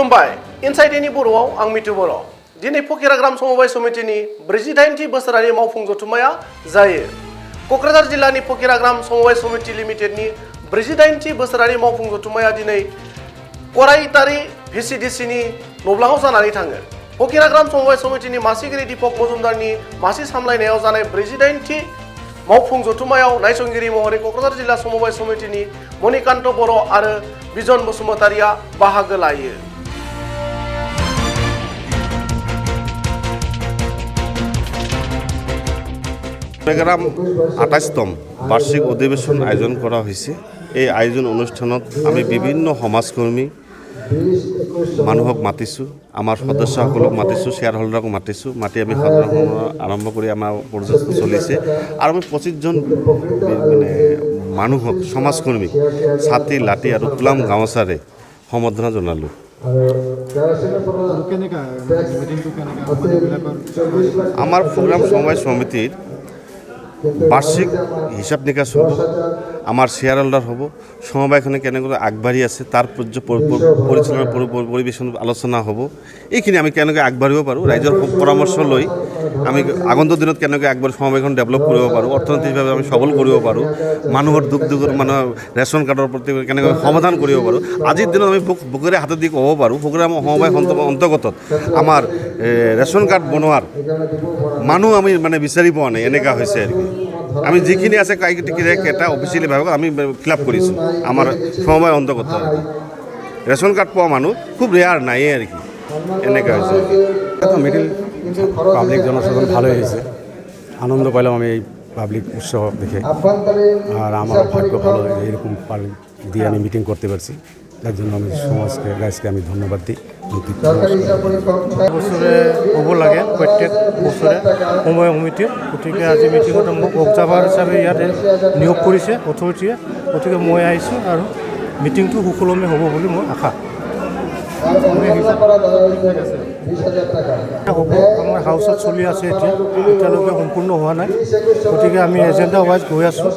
खुलुमबाय इनसाइडनि बर'आव आं मिथु बर'। दिनै फकिराग्राम समबाय समितिनि 48थि बोसोरारि मावफुं जथुम्माया जायो। क'क्राझार जिल्लानि फकिराग्राम समबाय समिति लिमिटेडनि 48थि बोसोरारि मावफुं जथुम्माया दिनै कराइतारि भिसिडिसिनि नब्लाङाव जानानै थाङो। फकिराग्राम समबाय समितिनि मासिगिरि दीपक मजुमदारनि मासि सामलायनायाव जानाय 48थि मावफुं जथुम्मायाव नायसंगिरि महरै क'क्राझार जिल्ला समबाय समितिनि मणिकान्त बर' आरो बिजन बसुमतारिया बाहागो लायो। फकिराग्राम 28তম বার্ষিক অধিবেশন আয়োজন করা হয়েছে। এই আয়োজন অনুষ্ঠানত আমি বিভিন্ন সমাজকর্মী মানুহক মাতিছোঁ, আমাৰ সদস্যসকলক মাতিছোঁ, শ্বেয়াৰ হোল্ডাৰক মাতিছোঁ। মাতি আমি সদন আৰম্ভ কৰি আমাৰ প্ৰচেষ্টা চলিছে আৰু আমি 25জন মানে মানুহক সমাজকৰ্মীক ছাতি লাঠি আৰু তুলাম গামোচাৰে সম্বৰ্ধনা জনালোঁ। আমাৰ প্ৰগ্ৰাম সমবায় সমিতিৰ বাৰ্ষিক হিসাব নিকাশ হ'ব, আমাৰ শ্বেয়াৰ হোল্ডাৰ হ'ব, সমবায়খনে কেনেকৈ আগবাঢ়ি আছে তাৰ পৰিচালনা পৰিবেশন আলোচনা হ'ব। এইখিনি আমি কেনেকৈ আগবাঢ়িব পাৰোঁ, ৰাইজৰ পৰামৰ্শ লৈ আমি আগন্তুক দিনত কেনেকৈ আগবাঢ়ি সমবায়খন ডেভেলপ কৰিব পাৰোঁ, অৰ্থনৈতিকভাৱে আমি সবল কৰিব পাৰোঁ, মানুহৰ দুখ মানুহৰ ৰেচন কাৰ্ডৰ প্ৰতি কেনেকৈ সমাধান কৰিব পাৰোঁ। আজিৰ দিনত আমি বুকুৰে হাতে দি ক'ব পাৰোঁ ফকিৰাগ্ৰাম সমবায় অন্তৰ্গত আমাৰ ৰেচন কাৰ্ড বনোৱাৰ মানুহ আমি মানে বিচাৰি পোৱা নাই, এনেকুৱা হৈছে আৰু কি। আমি যিখিনি আছে এটা অফিচিয়েলিভাৱে আমি ফিল আপ কৰিছোঁ আমাৰ সমবায় অন্তৰ্গত। ৰেচন কাৰ্ড পোৱা মানুহ খুব রেয়ার নাই আর কি, এনেকা হয়েছে। মিডিল পাবলিক জনসাধারণ ভালোই হয়েছে, আনন্দ পাইলাম আমি এই পাবলিক উৎসব দেখে। আর আমার ভাগ্য ভালো এইরকম পাবলিক দিয়ে আমি মিটিং করতে পারছি, তার জন্য আমি সমাজকে রাইজকে আমি ধন্যবাদ দিই। বছৰে হ'ব লাগে প্ৰত্যেক বছৰে সমবায় সমিতিৰ, গতিকে আজি মিটিঙত মোক অবজাৰ্ভাৰ হিচাপে ইয়াতে নিয়োগ কৰিছে অথৰিটিয়ে, গতিকে মই আহিছোঁ আৰু মিটিংটো সুকলমে হ'ব বুলি মই আশা। হ'ব, আমাৰ হাউচত চলি আছে, এতিয়ালৈকে সম্পূৰ্ণ হোৱা নাই, গতিকে আমি এজেণ্ডা ৱাইজ গৈ আছোঁ।